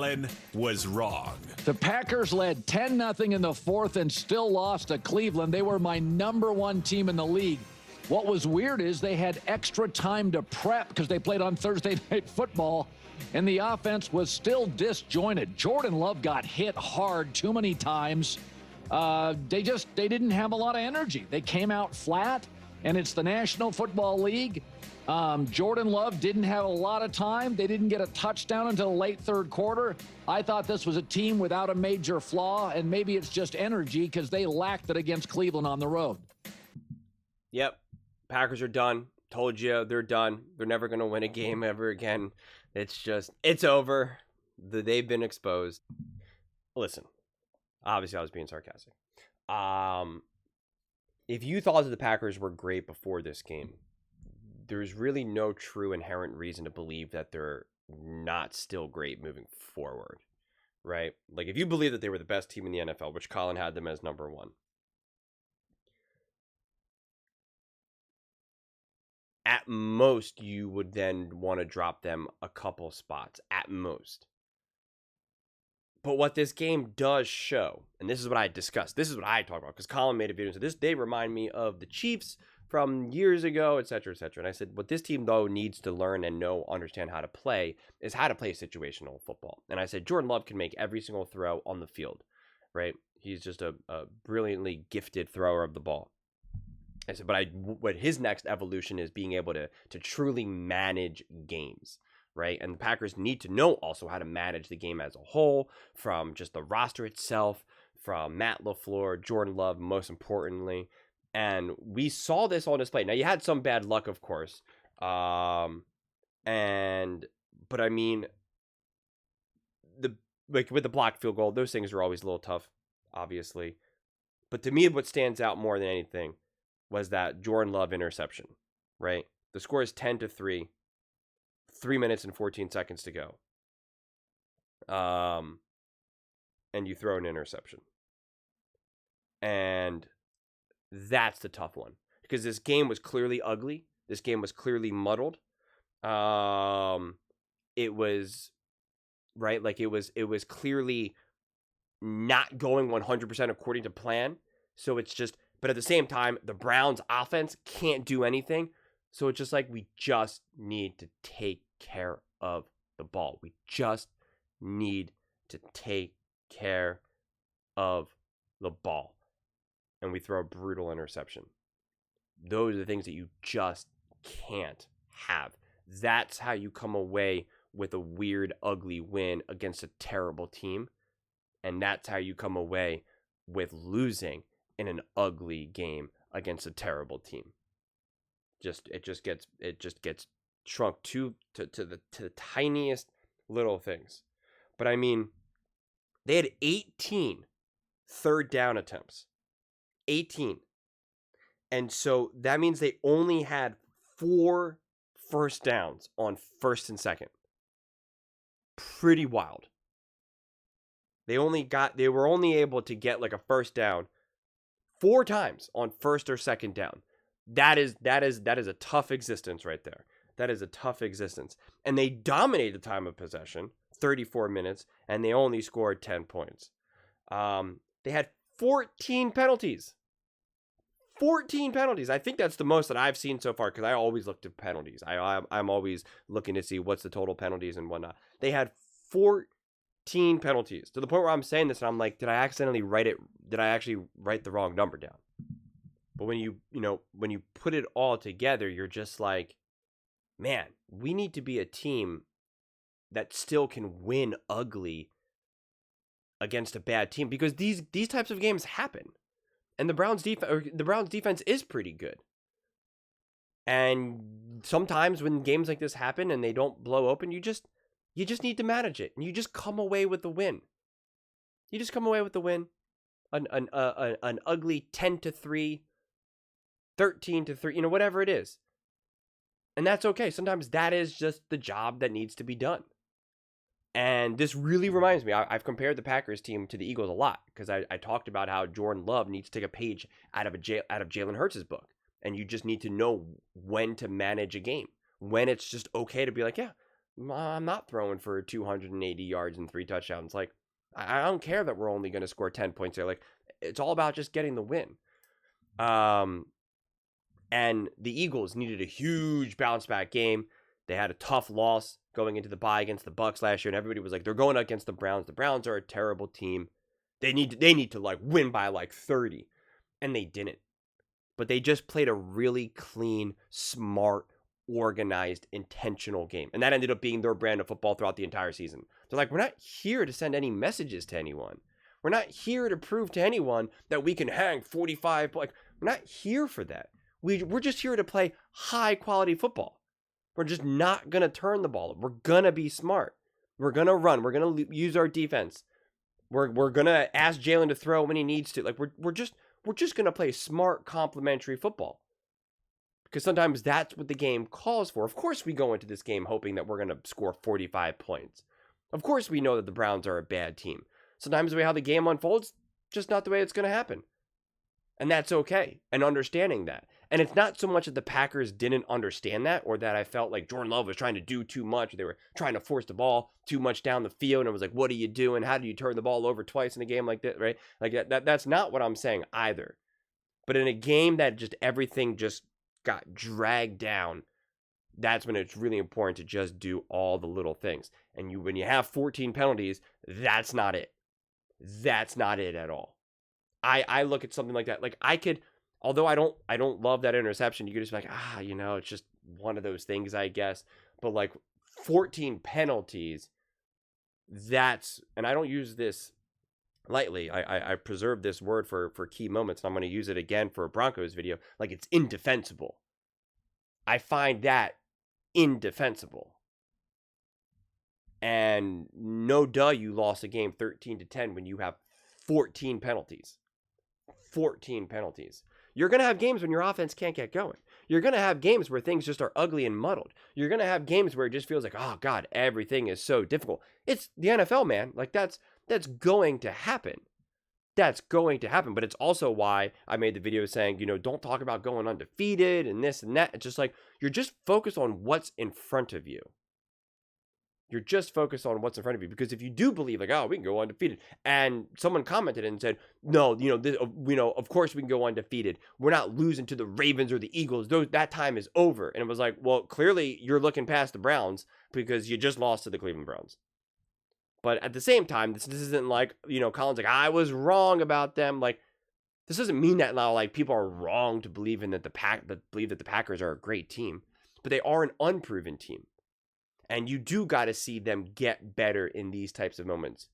Colin was wrong. The Packers led 10-0 in the fourth and still lost to Cleveland. They were my number one team in the league. What was weird is they had extra time to prep because they played on Thursday Night Football, and the offense was still disjointed. Jordan Love got hit hard too many times. They didn't have a lot of energy. They came out flat, and it's the National Football League. Jordan Love didn't have a lot of time. They didn't get a touchdown until the late third quarter. I thought this was a team without a major flaw, and maybe it's just energy because they lacked it against Cleveland on the road. Yep. Packers are done. Told you they're done. They're never going to win a game ever again. It's over. They've been exposed. Listen, obviously I was being sarcastic. If you thought that the Packers were great before this game, there's really no true inherent reason to believe that they're not still great moving forward, right? Like, if you believe that they were the best team in the NFL, which Colin had them as number one, at most, you would then want to drop them a couple spots, at most. But what this game does show, and this is what I discussed, this is what I talk about, because Colin made a video, so they remind me of the Chiefs from years ago, etc., etc. And I said, what this team, though, needs to learn and understand how to play is how to play situational football. And I said, Jordan Love can make every single throw on the field, right? He's just a brilliantly gifted thrower of the ball. I said, but his next evolution is being able to truly manage games, right? And the Packers need to know also how to manage the game as a whole, from just the roster itself, from Matt LaFleur, Jordan Love, most importantly. And we saw this on display. Now, you had some bad luck, of course. But I mean, with the blocked field goal, those things are always a little tough, obviously. But to me, what stands out more than anything was that Jordan Love interception, right? The score is 10-3, 3 minutes and 14 seconds to go. And you throw an interception. And that's the tough one, because this game was clearly ugly. This game was clearly muddled. It was right, like it was clearly not going 100% according to plan. So it's just, but at the same time, the Browns offense can't do anything. So it's just like, we just need to take care of the ball. We just need to take care of the ball. And we throw a brutal interception. Those are the things that you just can't have. That's how you come away with a weird, ugly win against a terrible team. And that's how you come away with losing in an ugly game against a terrible team. It just gets shrunk to the tiniest little things. But I mean, they had 18 third down attempts. 18. And so that means they only had 4 first downs on first and second. Pretty wild. They were only able to get like a first down 4 times on first or second down. That is a tough existence right there. That is a tough existence. And they dominated the time of possession, 34 minutes, and they only scored 10 points. They had 14 penalties. 14 penalties. I think that's the most that I've seen so far, because I always look to penalties. I'm always looking to see what's the total penalties and whatnot. They had 14 penalties, to the point where I'm saying this and I'm like, did I accidentally write it? Did I actually write the wrong number down? But when you put it all together, you're just like, man, we need to be a team that still can win ugly against a bad team, because these types of games happen. And the Browns defense is pretty good. And sometimes when games like this happen and they don't blow open, you just need to manage it, and you just come away with the win. You just come away with the win. An ugly 10-3, 13-3, whatever it is. And that's okay. Sometimes that is just the job that needs to be done. And this really reminds me, I've compared the Packers team to the Eagles a lot, because I talked about how Jordan Love needs to take a page out of Jalen Hurts' book. And you just need to know when to manage a game, when it's just okay to be like, yeah, I'm not throwing for 280 yards and 3 touchdowns. Like, I don't care that we're only going to score 10 points there. Like, it's all about just getting the win. And the Eagles needed a huge bounce back game. They had a tough loss going into the bye against the Bucs last year, and everybody was like, they're going against the Browns. The Browns are a terrible team. They need to like win by like 30. And they didn't. But they just played a really clean, smart, organized, intentional game. And that ended up being their brand of football throughout the entire season. They're like, we're not here to send any messages to anyone. We're not here to prove to anyone that we can hang 45. Like, we're not here for that. We're just here to play high quality football. We're just not going to turn the ball. We're going to be smart. We're going to run. We're going to use our defense. We're going to ask Jalen to throw when he needs to. Like, we're just going to play smart, complementary football. Because sometimes that's what the game calls for. Of course we go into this game hoping that we're going to score 45 points. Of course we know that the Browns are a bad team. Sometimes the way how the game unfolds, just not the way it's going to happen. And that's okay. And understanding that. And it's not so much that the Packers didn't understand that, or that I felt like Jordan Love was trying to do too much. Or they were trying to force the ball too much down the field. And it was like, what are you doing? How do you turn the ball over twice in a game like that, right? Like that's not what I'm saying either. But in a game that just everything just got dragged down, that's when it's really important to just do all the little things. And when you have 14 penalties, that's not it. That's not it at all. I look at something like that. Like I could, although I don't love that interception, you could just be like, it's just one of those things, I guess. But like 14 penalties, and I don't use this lightly. I preserve this word for key moments, and I'm going to use it again for a Broncos video. Like, it's indefensible. I find that indefensible. And no duh, you lost a game 13-10 when you have 14 penalties. 14 penalties. You're going to have games when your offense can't get going. You're going to have games where things just are ugly and muddled. You're going to have games where it just feels like, oh God, everything is so difficult. It's the NFL, man. Like that's going to happen. That's going to happen. But it's also why I made the video saying, don't talk about going undefeated and this and that. It's just like, you're just focused on what's in front of you. You're just focused on what's in front of you. Because if you do believe, like, we can go undefeated, and someone commented and said, no, of course we can go undefeated. We're not losing to the Ravens or the Eagles. That time is over. And it was like, well, clearly you're looking past the Browns because you just lost to the Cleveland Browns. But at the same time, this isn't like, Colin's like, I was wrong about them. Like, this doesn't mean that now, like, people are wrong to believe that the Packers are a great team. But they are an unproven team. And you do got to see them get better in these types of moments.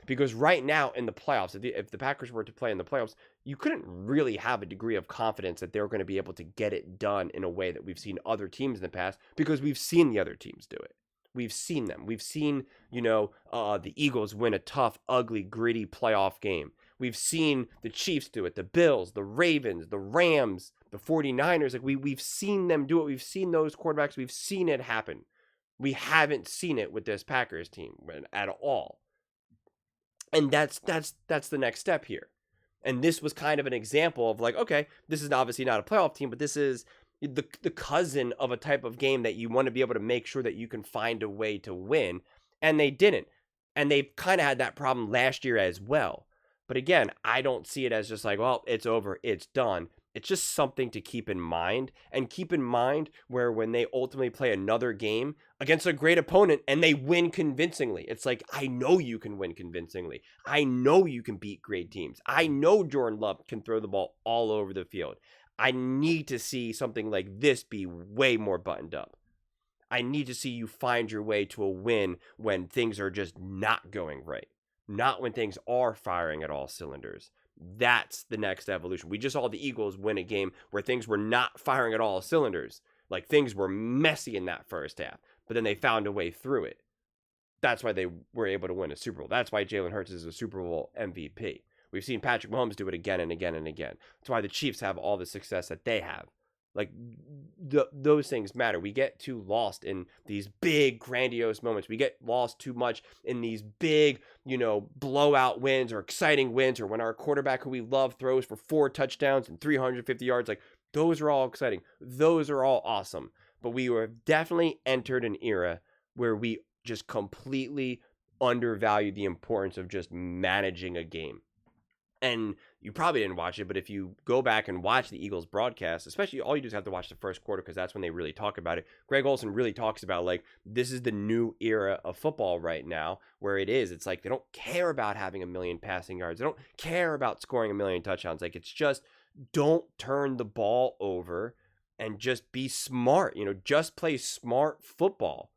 Because right now in the playoffs, if the Packers were to play in the playoffs, you couldn't really have a degree of confidence that they're going to be able to get it done in a way that we've seen other teams in the past, because we've seen the other teams do it. We've seen them. We've seen, the Eagles win a tough, ugly, gritty playoff game. We've seen the Chiefs do it, the Bills, the Ravens, the Rams, the 49ers. Like we've seen them do it. We've seen those quarterbacks. We've seen it happen. We haven't seen it with this Packers team at all. And that's the next step here. And this was kind of an example of like, okay, this is obviously not a playoff team, but this is the cousin of a type of game that you want to be able to make sure that you can find a way to win. And they didn't. And they've kind of had that problem last year as well. But again, I don't see it as just like, well, it's over, it's done. It's just something to keep in mind, and keep in mind where when they ultimately play another game against a great opponent and they win convincingly, it's like, I know you can win convincingly. I know you can beat great teams. I know Jordan Love can throw the ball all over the field. I need to see something like this be way more buttoned up. I need to see you find your way to a win when things are just not going right, not when things are firing at all cylinders. That's the next evolution. We just saw the Eagles win a game where things were not firing at all cylinders. Like, things were messy in that first half, but then they found a way through it. That's why they were able to win a Super Bowl. That's why Jalen Hurts is a Super Bowl MVP. We've seen Patrick Mahomes do it again and again and again. That's why the Chiefs have all the success that they have. Like, those things matter. We get too lost in these big, grandiose moments. We get lost too much in these big, blowout wins or exciting wins, or when our quarterback who we love throws for 4 touchdowns and 350 yards. Like, those are all exciting. Those are all awesome. But we have definitely entered an era where we just completely undervalue the importance of just managing a game. And you probably didn't watch it, but if you go back and watch the Eagles broadcast, especially all you do is have to watch the first quarter because that's when they really talk about it. Greg Olsen really talks about, like, this is the new era of football right now where it's like they don't care about having 1 million passing yards. They don't care about scoring 1 million touchdowns. Like, it's just don't turn the ball over and just be smart, just play smart football.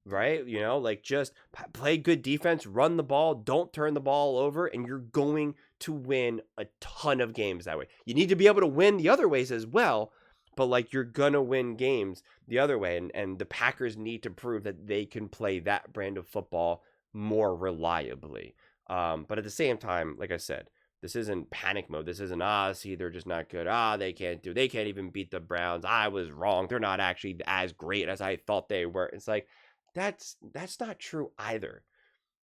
Right? Like, just play good defense, run the ball, don't turn the ball over, and you're going to win a ton of games that way. You need to be able to win the other ways as well, but like, you're going to win games the other way. And the Packers need to prove that they can play that brand of football more reliably. But at the same time, like I said, this isn't panic mode. This isn't, see, they're just not good. They can't even beat the Browns. I was wrong. They're not actually as great as I thought they were. It's like, that's not true either.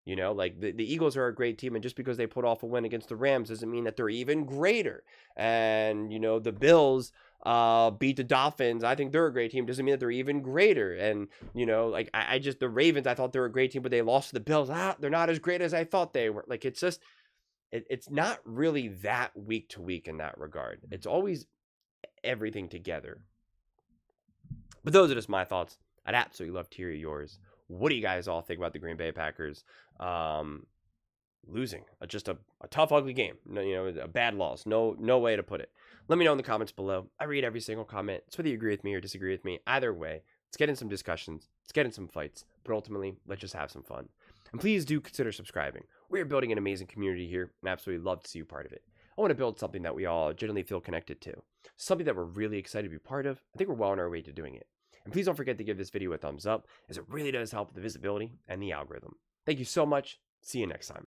Like, the Eagles are a great team, and just because they put off a win against the Rams doesn't mean that they're even greater. And, the Bills beat the Dolphins. I think they're a great team. Doesn't mean that they're even greater. And, like, I just, the Ravens, I thought they were a great team, but they lost to the Bills. They're not as great as I thought they were. Like, it's just, it's not really that week to week in that regard. It's always everything together. But those are just my thoughts. I'd absolutely love to hear yours. What do you guys all think about the Green Bay Packers losing? Just a tough, ugly game. A bad loss. No way to put it. Let me know in the comments below. I read every single comment. It's whether you agree with me or disagree with me. Either way, let's get in some discussions. Let's get in some fights. But ultimately, let's just have some fun. And please do consider subscribing. We're building an amazing community here, and I absolutely love to see you part of it. I want to build something that we all genuinely feel connected to. Something that we're really excited to be part of. I think we're well on our way to doing it. And please don't forget to give this video a thumbs up, as it really does help with the visibility and the algorithm. Thank you so much. See you next time.